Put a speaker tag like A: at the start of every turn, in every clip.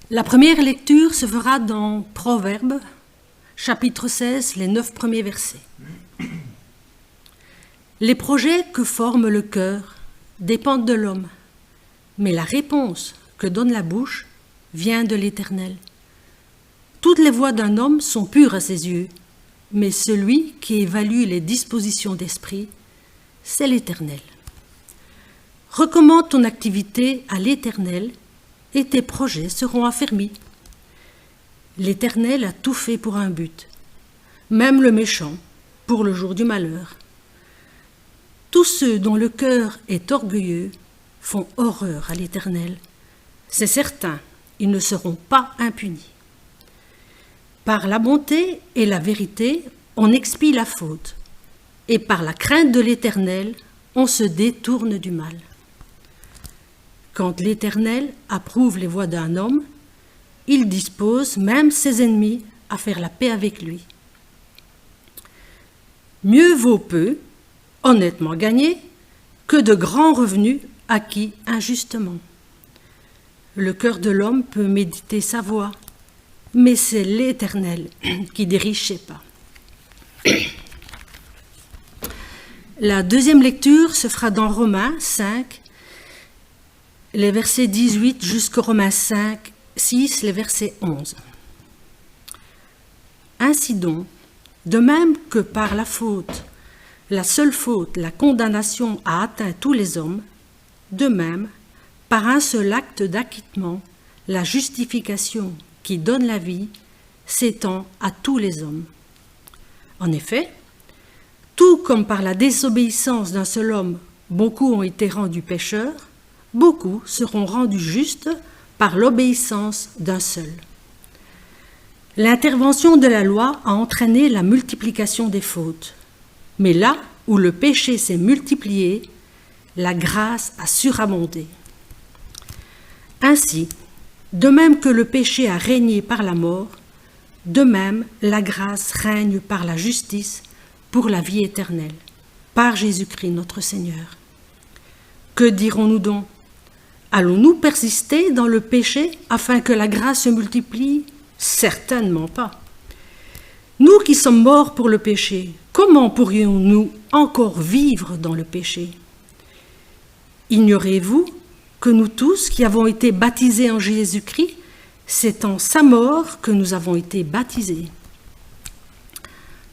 A: La première lecture se fera dans Proverbes, chapitre 16, les 9 premiers versets. Les projets que forme le cœur dépendent de l'homme, mais la réponse que donne la bouche vient de l'Éternel. Toutes les voies d'un homme sont pures à ses yeux, mais celui qui évalue les dispositions d'esprit, c'est l'Éternel. Recommande ton activité à l'Éternel et tes projets seront affermis. L'Éternel a tout fait pour un but, même le méchant pour le jour du malheur. Tous ceux dont le cœur est orgueilleux font horreur à l'Éternel. C'est certain, ils ne seront pas impunis. Par la bonté et la vérité, on expie la faute, et par la crainte de l'Éternel, on se détourne du mal. Quand l'Éternel approuve les voies d'un homme, il dispose même ses ennemis à faire la paix avec lui. Mieux vaut peu, honnêtement gagné, que de grands revenus acquis injustement. Le cœur de l'homme peut méditer sa voie, mais c'est l'Éternel qui dirige ses pas. La deuxième lecture se fera dans Romains 5, les versets 18 jusqu'au Romains 5, 6, les versets 11. Ainsi donc, de même que par la faute, la seule faute, la condamnation a atteint tous les hommes, de même, par un seul acte d'acquittement, la justification qui donne la vie s'étend à tous les hommes. En effet, tout comme par la désobéissance d'un seul homme, beaucoup ont été rendus pécheurs, beaucoup seront rendus justes par l'obéissance d'un seul. L'intervention de la loi a entraîné la multiplication des fautes. Mais là où le péché s'est multiplié, la grâce a surabondé. Ainsi, de même que le péché a régné par la mort, de même la grâce règne par la justice pour la vie éternelle, par Jésus-Christ notre Seigneur. Que dirons-nous donc ? Allons-nous persister dans le péché afin que la grâce se multiplie ? Certainement pas. Nous qui sommes morts pour le péché, comment pourrions-nous encore vivre dans le péché ? Ignorez-vous que nous tous qui avons été baptisés en Jésus-Christ, c'est en sa mort que nous avons été baptisés.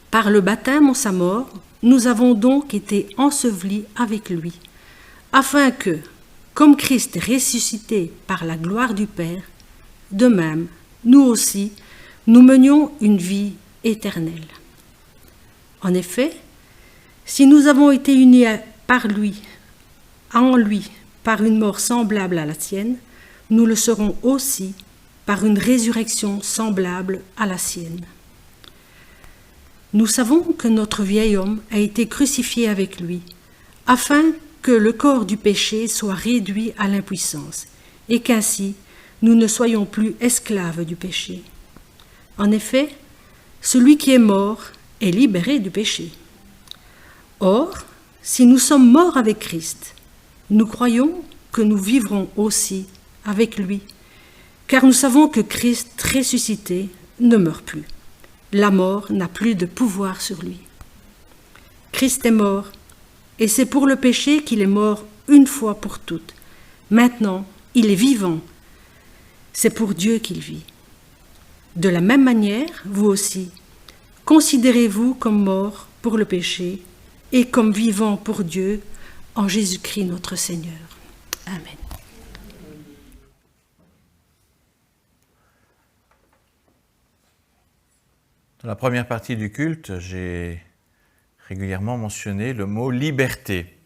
A: Par le baptême en sa mort, nous avons donc été ensevelis avec lui, afin que, comme Christ est ressuscité par la gloire du Père, de même, nous aussi, nous menions une vie éternelle. En effet, si nous avons été unis en lui, par une mort semblable à la sienne, nous le serons aussi par une résurrection semblable à la sienne. Nous savons que notre vieil homme a été crucifié avec lui, afin que le corps du péché soit réduit à l'impuissance, et qu'ainsi nous ne soyons plus esclaves du péché. En effet, celui qui est mort est libéré du péché. Or, si nous sommes morts avec Christ, nous croyons que nous vivrons aussi avec lui, car nous savons que Christ ressuscité ne meurt plus. La mort n'a plus de pouvoir sur lui. Christ est mort, et c'est pour le péché qu'il est mort une fois pour toutes. Maintenant, il est vivant. C'est pour Dieu qu'il vit. De la même manière, vous aussi, considérez-vous comme morts pour le péché et comme vivants pour Dieu en Jésus-Christ notre Seigneur. Amen.
B: Dans la première partie du culte, j'ai régulièrement mentionné le mot liberté.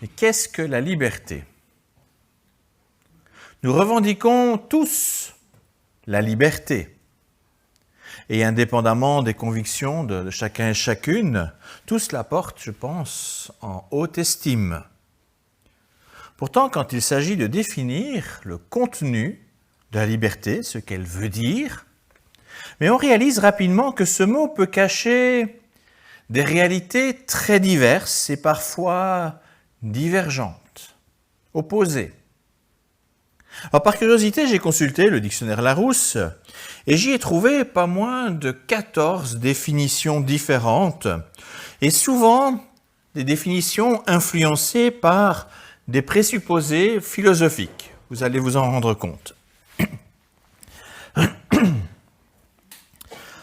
B: Et qu'est-ce que la liberté ? Nous revendiquons tous la liberté. Et indépendamment des convictions de chacun et chacune, tous la portent, je pense, en haute estime. Pourtant, quand il s'agit de définir le contenu de la liberté, ce qu'elle veut dire, mais on réalise rapidement que ce mot peut cacher des réalités très diverses et parfois divergentes, opposées. Alors, par curiosité, j'ai consulté le dictionnaire Larousse et j'y ai trouvé pas moins de 14 définitions différentes et souvent des définitions influencées par des présupposés philosophiques. Vous allez vous en rendre compte.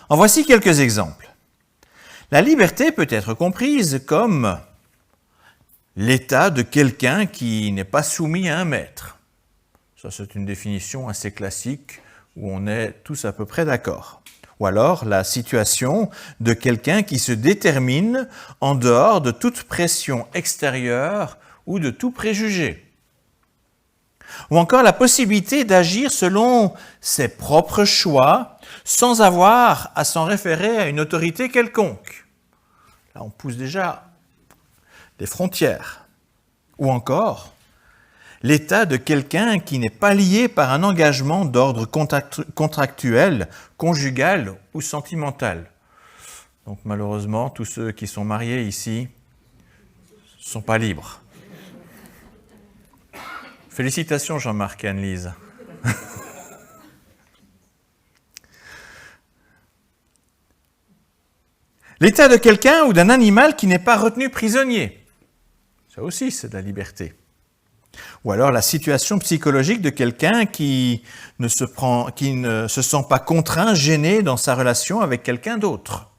B: En voici quelques exemples. La liberté peut être comprise comme l'état de quelqu'un qui n'est pas soumis à un maître. Ça, c'est une définition assez classique où on est tous à peu près d'accord. Ou alors la situation de quelqu'un qui se détermine en dehors de toute pression extérieure ou de tout préjugé. Ou encore la possibilité d'agir selon ses propres choix sans avoir à s'en référer à une autorité quelconque. Là, on pousse déjà des frontières. Ou encore l'état de quelqu'un qui n'est pas lié par un engagement d'ordre contractuel, conjugal ou sentimental. Donc malheureusement, tous ceux qui sont mariés ici ne sont pas libres. Félicitations Jean-Marc et Anne-Lise. L'état de quelqu'un ou d'un animal qui n'est pas retenu prisonnier. Ça aussi, c'est de la liberté. Ou alors la situation psychologique de quelqu'un qui ne se sent pas contraint, gêné dans sa relation avec quelqu'un d'autre.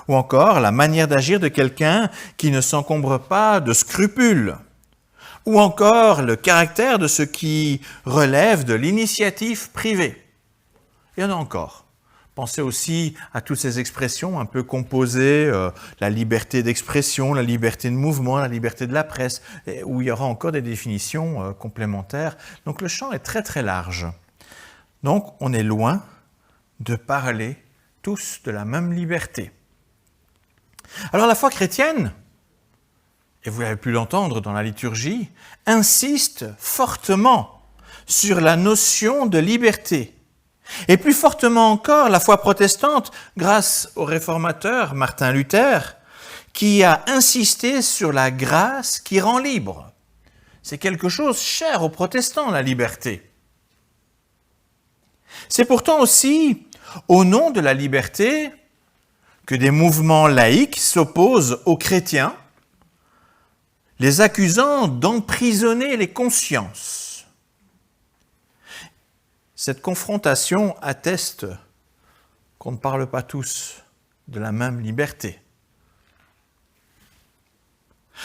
B: Ou encore la manière d'agir de quelqu'un qui ne s'encombre pas de scrupules. Ou encore le caractère de ce qui relève de l'initiative privée. Il y en a encore. Pensez aussi à toutes ces expressions un peu composées, la liberté d'expression, la liberté de mouvement, la liberté de la presse, où il y aura encore des définitions complémentaires. Donc le champ est très très large. Donc on est loin de parler tous de la même liberté. Alors la foi chrétienne, et vous avez pu l'entendre dans la liturgie, insiste fortement sur la notion de liberté. Et plus fortement encore, la foi protestante, grâce au réformateur Martin Luther, qui a insisté sur la grâce qui rend libre. C'est quelque chose cher aux protestants, la liberté. C'est pourtant aussi au nom de la liberté que des mouvements laïques s'opposent aux chrétiens, les accusant d'emprisonner les consciences. Cette confrontation atteste qu'on ne parle pas tous de la même liberté.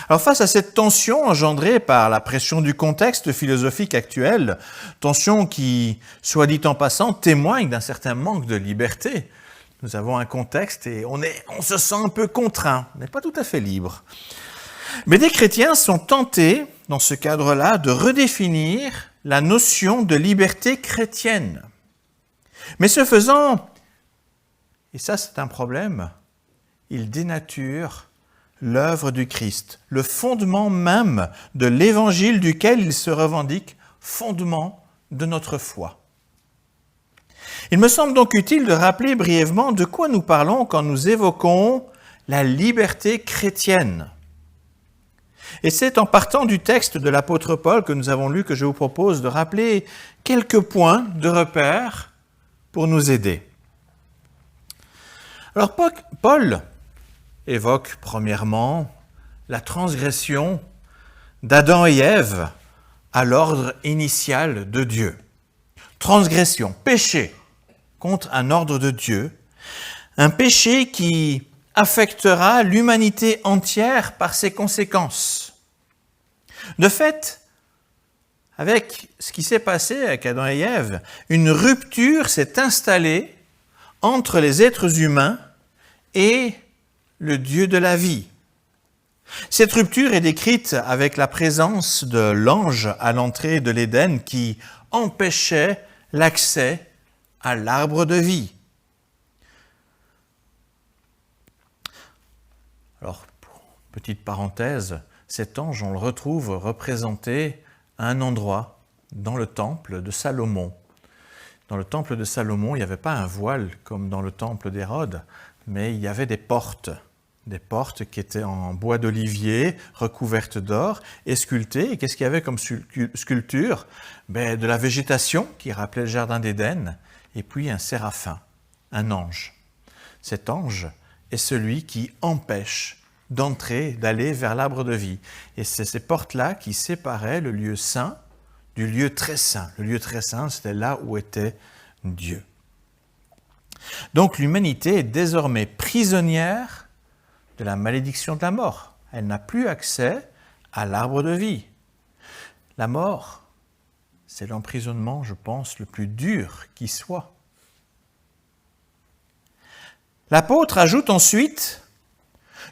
B: Alors face à cette tension engendrée par la pression du contexte philosophique actuel, tension qui, soit dit en passant, témoigne d'un certain manque de liberté. Nous avons un contexte et on se sent un peu contraint, on n'est pas tout à fait libre. Mais des chrétiens sont tentés, dans ce cadre-là, de redéfinir la notion de liberté chrétienne. Mais ce faisant, et ça c'est un problème, ils dénaturent l'œuvre du Christ, le fondement même de l'évangile duquel ils se revendiquent, fondement de notre foi. Il me semble donc utile de rappeler brièvement de quoi nous parlons quand nous évoquons la liberté chrétienne. Et c'est en partant du texte de l'apôtre Paul que nous avons lu que je vous propose de rappeler quelques points de repère pour nous aider. Alors Paul évoque premièrement la transgression d'Adam et Ève à l'ordre initial de Dieu. Transgression, péché contre un ordre de Dieu, un péché qui affectera l'humanité entière par ses conséquences. De fait, avec ce qui s'est passé avec Adam et Ève, une rupture s'est installée entre les êtres humains et le Dieu de la vie. Cette rupture est décrite avec la présence de l'ange à l'entrée de l'Éden qui empêchait l'accès à l'arbre de vie. Alors, petite parenthèse, cet ange, on le retrouve représenté à un endroit dans le temple de Salomon. Dans le temple de Salomon, il n'y avait pas un voile comme dans le temple d'Hérode, mais il y avait des portes des portes qui étaient en bois d'olivier, recouvertes d'or et sculptées. Et qu'est-ce qu'il y avait comme sculpture? De la végétation qui rappelait le jardin d'Éden, et puis un séraphin, un ange. Cet ange est celui qui empêche d'entrer, d'aller vers l'arbre de vie. Et c'est ces portes-là qui séparaient le lieu saint du lieu très saint. Le lieu très saint, c'était là où était Dieu. Donc l'humanité est désormais prisonnière de la malédiction de la mort. Elle n'a plus accès à l'arbre de vie. La mort, c'est l'emprisonnement, je pense, le plus dur qui soit. L'apôtre ajoute ensuite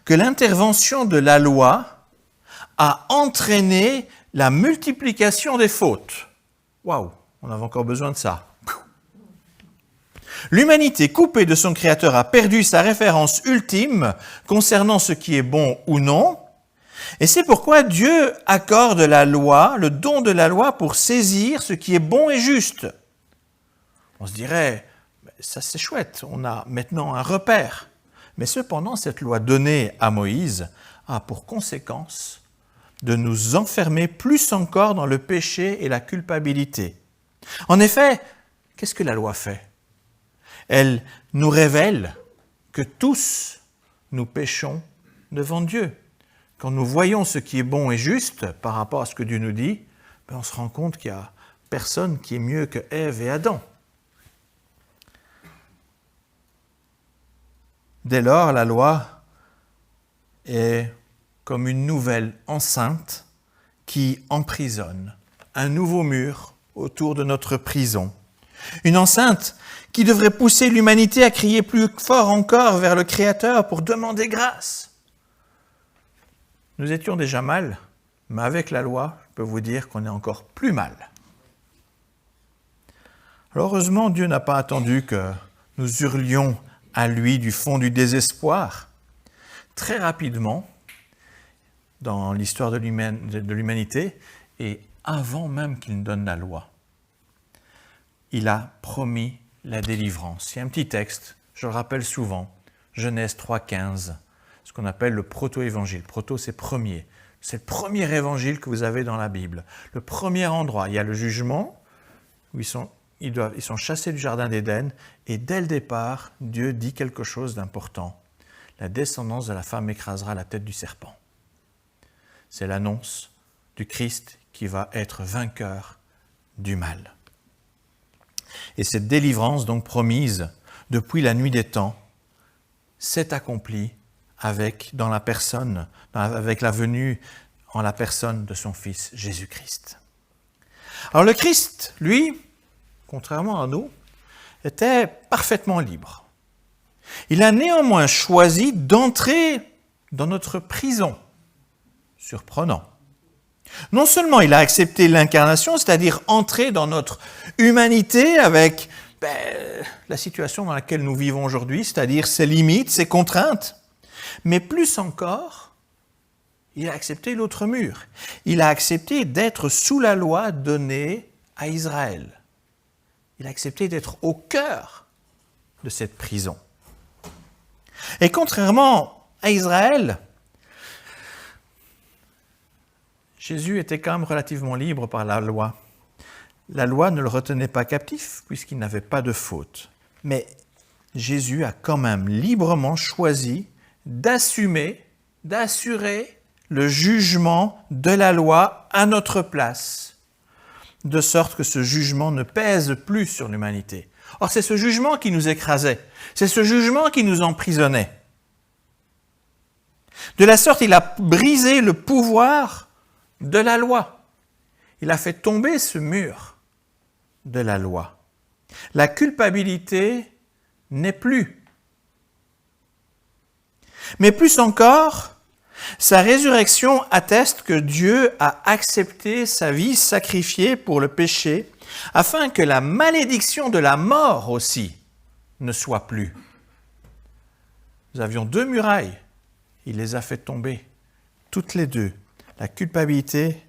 B: que l'intervention de la loi a entraîné la multiplication des fautes. Waouh, on avait encore besoin de ça. L'humanité coupée de son Créateur a perdu sa référence ultime concernant ce qui est bon ou non, et c'est pourquoi Dieu accorde la loi, le don de la loi pour saisir ce qui est bon et juste. On se dirait, ça c'est chouette, on a maintenant un repère. Mais cependant, cette loi donnée à Moïse a pour conséquence de nous enfermer plus encore dans le péché et la culpabilité. En effet, qu'est-ce que la loi fait? Elle nous révèle que tous nous péchons devant Dieu. Quand nous voyons ce qui est bon et juste par rapport à ce que Dieu nous dit, on se rend compte qu'il n'y a personne qui est mieux que Ève et Adam. Dès lors, la loi est comme une nouvelle enceinte qui emprisonne, un nouveau mur autour de notre prison. Une enceinte qui devrait pousser l'humanité à crier plus fort encore vers le Créateur pour demander grâce. Nous étions déjà mal, mais avec la loi, je peux vous dire qu'on est encore plus mal. Alors heureusement, Dieu n'a pas attendu que nous hurlions à lui du fond du désespoir. Très rapidement, dans l'histoire de l'humanité, et avant même qu'il ne donne la loi, il a promis la délivrance. Il y a un petit texte, je le rappelle souvent, Genèse 3,15, ce qu'on appelle le proto-évangile. Proto, c'est premier. C'est le premier évangile que vous avez dans la Bible. Le premier endroit, il y a le jugement, où ils sont chassés du jardin d'Éden, et dès le départ, Dieu dit quelque chose d'important. La descendance de la femme écrasera la tête du serpent. C'est l'annonce du Christ qui va être vainqueur du mal. Et cette délivrance, donc promise depuis la nuit des temps, s'est accomplie avec la venue en la personne de son Fils Jésus-Christ. Alors le Christ, lui, contrairement à nous, était parfaitement libre. Il a néanmoins choisi d'entrer dans notre prison. Surprenant. Non seulement il a accepté l'incarnation, c'est-à-dire entrer dans notre humanité avec la situation dans laquelle nous vivons aujourd'hui, c'est-à-dire ses limites, ses contraintes, mais plus encore, il a accepté l'autre mur. Il a accepté d'être sous la loi donnée à Israël. Il a accepté d'être au cœur de cette prison. Et contrairement à Israël, Jésus était quand même relativement libre par la loi. La loi ne le retenait pas captif puisqu'il n'avait pas de faute. Mais Jésus a quand même librement choisi d'assumer, d'assurer le jugement de la loi à notre place, de sorte que ce jugement ne pèse plus sur l'humanité. Or, c'est ce jugement qui nous écrasait, c'est ce jugement qui nous emprisonnait. De la sorte, il a brisé le pouvoir de la loi. Il a fait tomber ce mur de la loi. La culpabilité n'est plus. Mais plus encore, sa résurrection atteste que Dieu a accepté sa vie sacrifiée pour le péché, afin que la malédiction de la mort aussi ne soit plus. Nous avions deux murailles, il les a fait tomber, toutes les deux, la culpabilité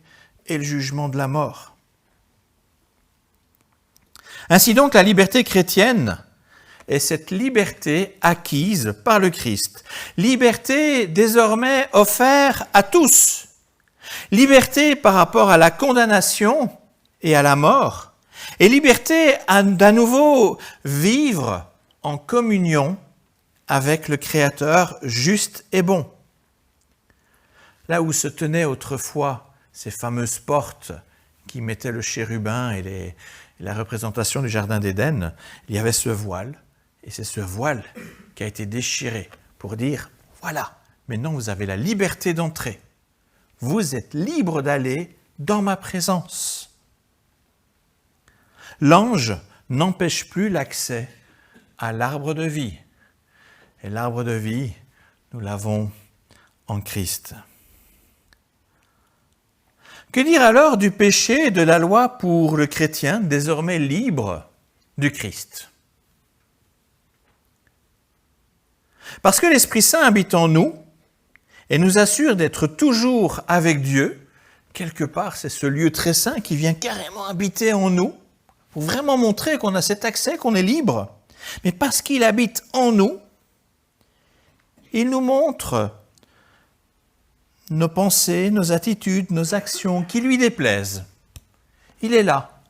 B: et le jugement de la mort. Ainsi donc, la liberté chrétienne est cette liberté acquise par le Christ. Liberté désormais offerte à tous. Liberté par rapport à la condamnation et à la mort. Et liberté à d'à nouveau vivre en communion avec le Créateur juste et bon. Là où se tenaient autrefois ces fameuses portes qui mettaient le chérubin et la représentation du Jardin d'Éden, il y avait ce voile, et c'est ce voile qui a été déchiré pour dire, voilà, maintenant vous avez la liberté d'entrer. Vous êtes libre d'aller dans ma présence. L'ange n'empêche plus l'accès à l'arbre de vie. Et l'arbre de vie, nous l'avons en Christ. Que dire alors du péché et de la loi pour le chrétien, désormais libre du Christ? Parce que l'Esprit Saint habite en nous et nous assure d'être toujours avec Dieu, quelque part c'est ce lieu très saint qui vient carrément habiter en nous, pour vraiment montrer qu'on a cet accès, qu'on est libre. Mais parce qu'il habite en nous, il nous montre nos pensées, nos attitudes, nos actions qui lui déplaisent. Il est là.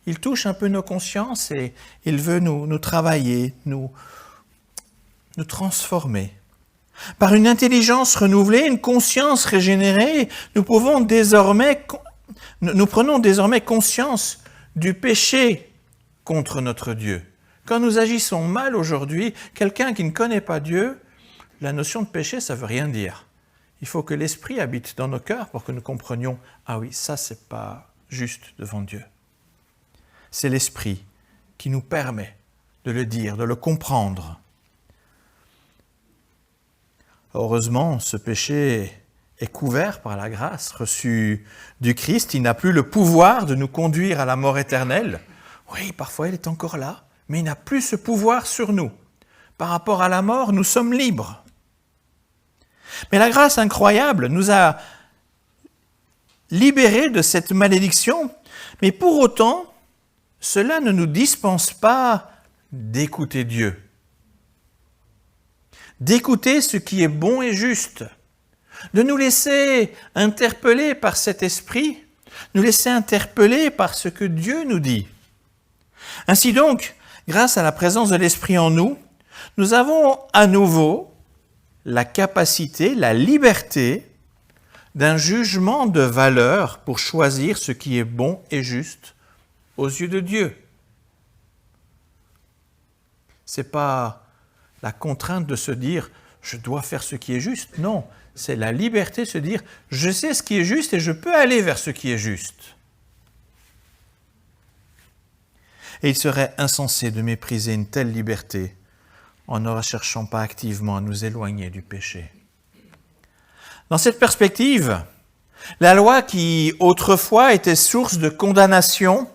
B: Il touche un peu nos consciences et il veut nous travailler, nous transformer. Par une intelligence renouvelée, une conscience régénérée, nous prenons désormais conscience du péché contre notre Dieu. Quand nous agissons mal aujourd'hui, quelqu'un qui ne connaît pas Dieu, la notion de péché, ça ne veut rien dire. Il faut que l'Esprit habite dans nos cœurs pour que nous comprenions « Ah oui, ça, c'est pas juste devant Dieu. » C'est l'Esprit qui nous permet de le dire, de le comprendre. Heureusement, ce péché est couvert par la grâce reçue du Christ. Il n'a plus le pouvoir de nous conduire à la mort éternelle. Oui, parfois il est encore là, mais il n'a plus ce pouvoir sur nous. Par rapport à la mort, nous sommes libres. Mais la grâce incroyable nous a libérés de cette malédiction, mais pour autant, cela ne nous dispense pas d'écouter Dieu, d'écouter ce qui est bon et juste, de nous laisser interpeller par cet esprit, nous laisser interpeller par ce que Dieu nous dit. Ainsi donc, grâce à la présence de l'Esprit en nous, nous avons à nouveau la capacité, la liberté d'un jugement de valeur pour choisir ce qui est bon et juste aux yeux de Dieu. Ce n'est pas la contrainte de se dire « je dois faire ce qui est juste ». Non, c'est la liberté de se dire « je sais ce qui est juste et je peux aller vers ce qui est juste ». Et il serait insensé de mépriser une telle liberté en ne recherchant pas activement à nous éloigner du péché. Dans cette perspective, la loi qui autrefois était source de condamnation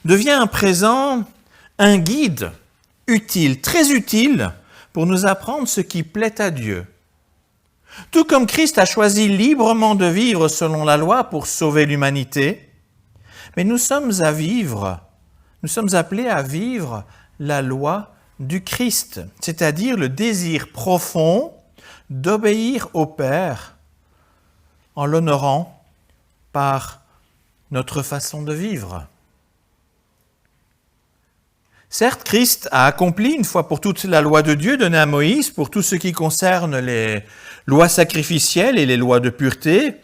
B: devient à présent un guide utile, très utile, pour nous apprendre ce qui plaît à Dieu. Tout comme Christ a choisi librement de vivre selon la loi pour sauver l'humanité, mais nous sommes appelés à vivre la loi du Christ, c'est-à-dire le désir profond d'obéir au Père en l'honorant par notre façon de vivre. Certes, Christ a accompli une fois pour toutes la loi de Dieu donnée à Moïse pour tout ce qui concerne les lois sacrificielles et les lois de pureté.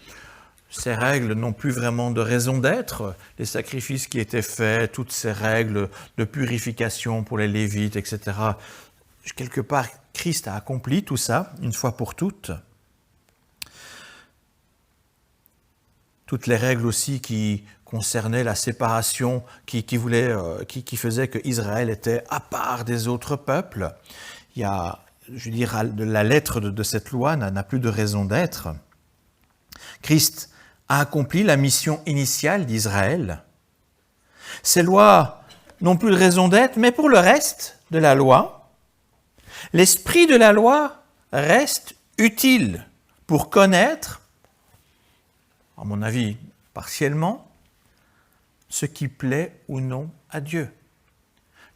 B: Ces règles n'ont plus vraiment de raison d'être. Les sacrifices qui étaient faits, toutes ces règles de purification pour les Lévites, etc. Quelque part, Christ a accompli tout ça une fois pour toutes. Toutes les règles aussi qui concernaient la séparation, qui faisait que Israël était à part des autres peuples. Il y a, la lettre de cette loi n'a plus de raison d'être. Christ a accompli la mission initiale d'Israël. Ces lois n'ont plus de raison d'être, mais pour le reste de la loi, l'esprit de la loi reste utile pour connaître, à mon avis partiellement, ce qui plaît ou non à Dieu.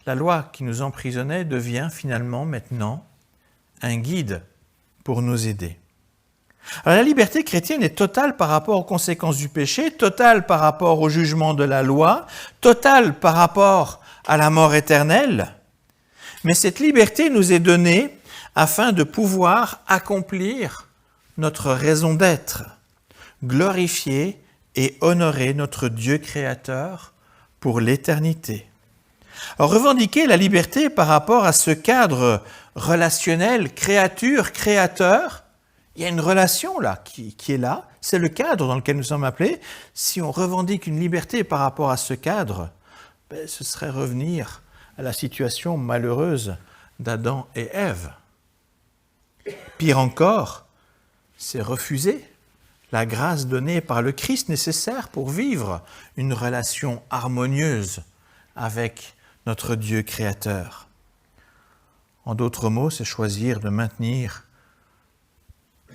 B: la loi qui nous emprisonnait devient finalement maintenant un guide pour nous aider. Alors la liberté chrétienne est totale par rapport aux conséquences du péché, totale par rapport au jugement de la loi, totale par rapport à la mort éternelle. Mais cette liberté nous est donnée afin de pouvoir accomplir notre raison d'être, glorifier et honorer notre Dieu créateur pour l'éternité. Alors, revendiquer la liberté par rapport à ce cadre relationnel, créature-créateur, il y a une relation là qui est là, c'est le cadre dans lequel nous sommes appelés. Si on revendique une liberté par rapport à ce cadre, ce serait revenir à la situation malheureuse d'Adam et Ève. Pire encore, c'est refuser la grâce donnée par le Christ nécessaire pour vivre une relation harmonieuse avec notre Dieu créateur. En d'autres mots, c'est choisir de maintenir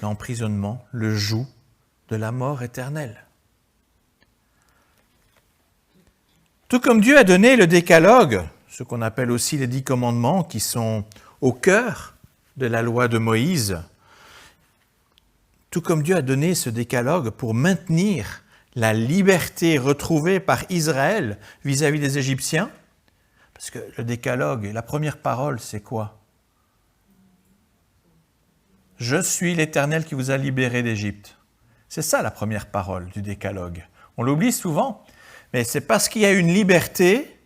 B: l'emprisonnement, le joug de la mort éternelle. Tout comme Dieu a donné le décalogue, ce qu'on appelle aussi les 10 commandements qui sont au cœur de la loi de Moïse, tout comme Dieu a donné ce décalogue pour maintenir la liberté retrouvée par Israël vis-à-vis des Égyptiens, parce que le décalogue, la première parole, c'est quoi? Je suis l'Éternel qui vous a libéré d'Égypte. C'est ça la première parole du décalogue. On l'oublie souvent, mais c'est parce qu'il y a une liberté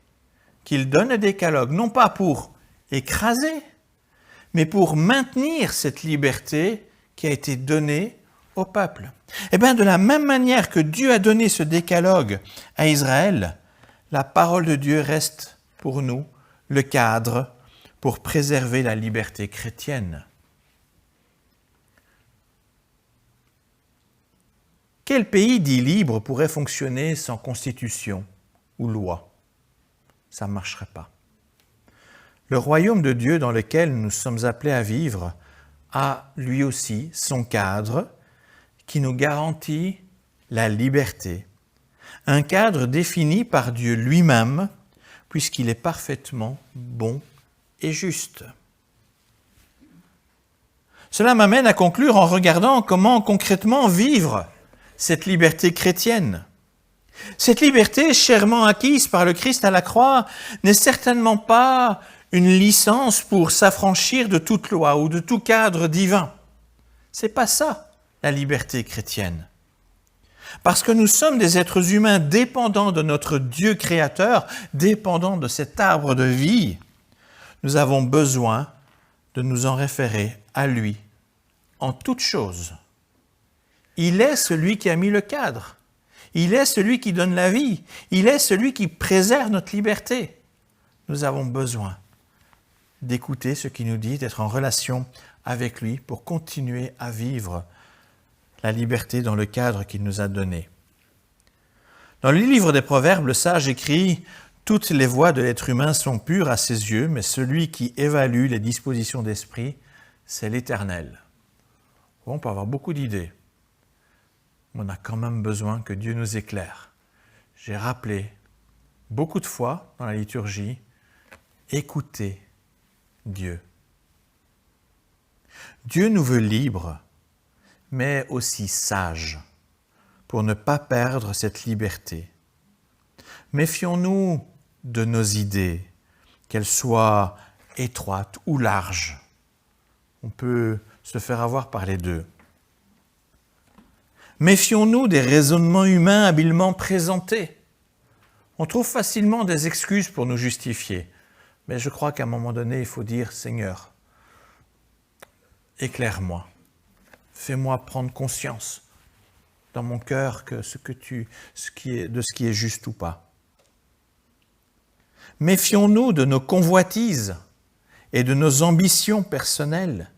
B: qu'il donne le décalogue, non pas pour écraser, mais pour maintenir cette liberté qui a été donnée au peuple. Eh bien, de la même manière que Dieu a donné ce décalogue à Israël, la parole de Dieu reste pour nous le cadre pour préserver la liberté chrétienne. Quel pays dit libre pourrait fonctionner sans constitution ou loi? Ça ne marcherait pas. Le royaume de Dieu dans lequel nous sommes appelés à vivre a lui aussi son cadre qui nous garantit la liberté. Un cadre défini par Dieu lui-même puisqu'il est parfaitement bon et juste. Cela m'amène à conclure en regardant comment concrètement vivre cette liberté chrétienne. Cette liberté chèrement acquise par le Christ à la croix n'est certainement pas une licence pour s'affranchir de toute loi ou de tout cadre divin. C'est pas ça, la liberté chrétienne. Parce que nous sommes des êtres humains dépendants de notre Dieu créateur, dépendants de cet arbre de vie, nous avons besoin de nous en référer à lui en toutes choses. Il est celui qui a mis le cadre. Il est celui qui donne la vie. Il est celui qui préserve notre liberté. Nous avons besoin d'écouter ce qu'il nous dit, d'être en relation avec lui pour continuer à vivre la liberté dans le cadre qu'il nous a donné. Dans le livre des Proverbes, le sage écrit « Toutes les voies de l'être humain sont pures à ses yeux, mais celui qui évalue les dispositions d'esprit, c'est l'Éternel. » On peut avoir beaucoup d'idées. On a quand même besoin que Dieu nous éclaire. J'ai rappelé beaucoup de fois dans la liturgie, écoutez Dieu. Dieu nous veut libres, mais aussi sages, pour ne pas perdre cette liberté. Méfions-nous de nos idées, qu'elles soient étroites ou larges. On peut se faire avoir par les deux. Méfions-nous des raisonnements humains habilement présentés. On trouve facilement des excuses pour nous justifier. Mais je crois qu'à un moment donné, il faut dire « Seigneur, éclaire-moi, fais-moi prendre conscience dans mon cœur de ce qui est juste ou pas. » Méfions-nous de nos convoitises et de nos ambitions personnelles.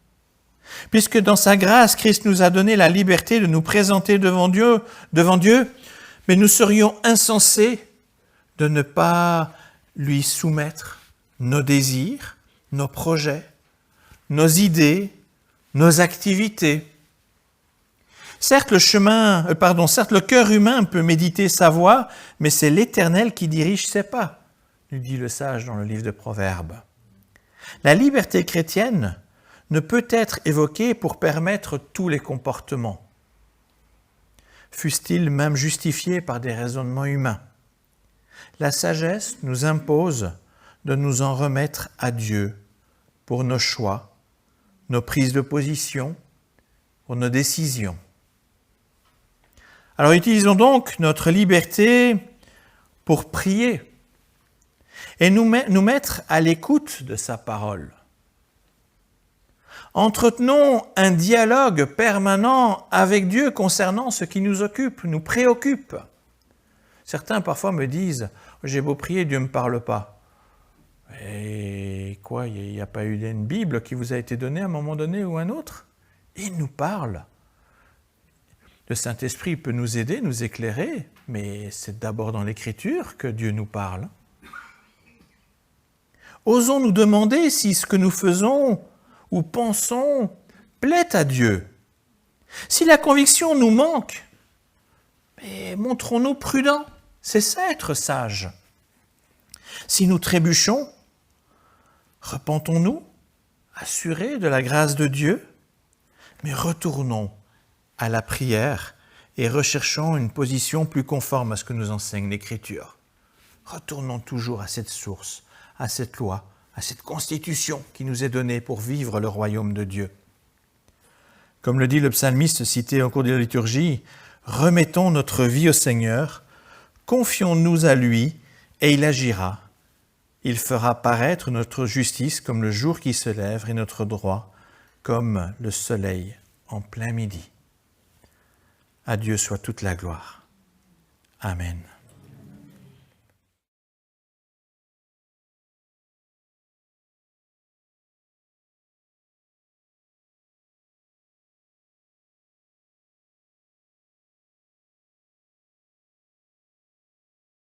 B: Puisque dans sa grâce, Christ nous a donné la liberté de nous présenter devant Dieu, mais nous serions insensés de ne pas lui soumettre nos désirs, nos projets, nos idées, nos activités. Certes, le cœur humain peut méditer sa voie, mais c'est l'Éternel qui dirige ses pas. nous dit le sage dans le livre de Proverbes. La liberté chrétienne ne peut être évoquée pour permettre tous les comportements, fussent-ils même justifiés par des raisonnements humains. La sagesse nous impose de nous en remettre à Dieu pour nos choix, nos prises de position, pour nos décisions. Alors utilisons donc notre liberté pour prier et nous mettre à l'écoute de sa parole. Entretenons un dialogue permanent avec Dieu concernant ce qui nous occupe, nous préoccupe. Certains parfois me disent « J'ai beau prier, Dieu ne me parle pas ». Et quoi, il n'y a pas eu une Bible qui vous a été donnée à un moment donné ou un autre? Il nous parle. Le Saint-Esprit peut nous aider, nous éclairer, mais c'est d'abord dans l'Écriture que Dieu nous parle. Osons nous demander si ce que nous faisons ou pensons plaît à Dieu. Si la conviction nous manque, montrons-nous prudents. C'est ça être sage. Si nous trébuchons, repentons-nous, assurés de la grâce de Dieu, mais retournons à la prière et recherchons une position plus conforme à ce que nous enseigne l'Écriture. Retournons toujours à cette source, à cette loi, à cette constitution qui nous est donnée pour vivre le royaume de Dieu. Comme le dit le psalmiste cité au cours de la liturgie, remettons notre vie au Seigneur, confions-nous à lui et il agira. Il fera paraître notre justice comme le jour qui se lève et notre droit comme le soleil en plein midi. À Dieu soit toute la gloire. Amen.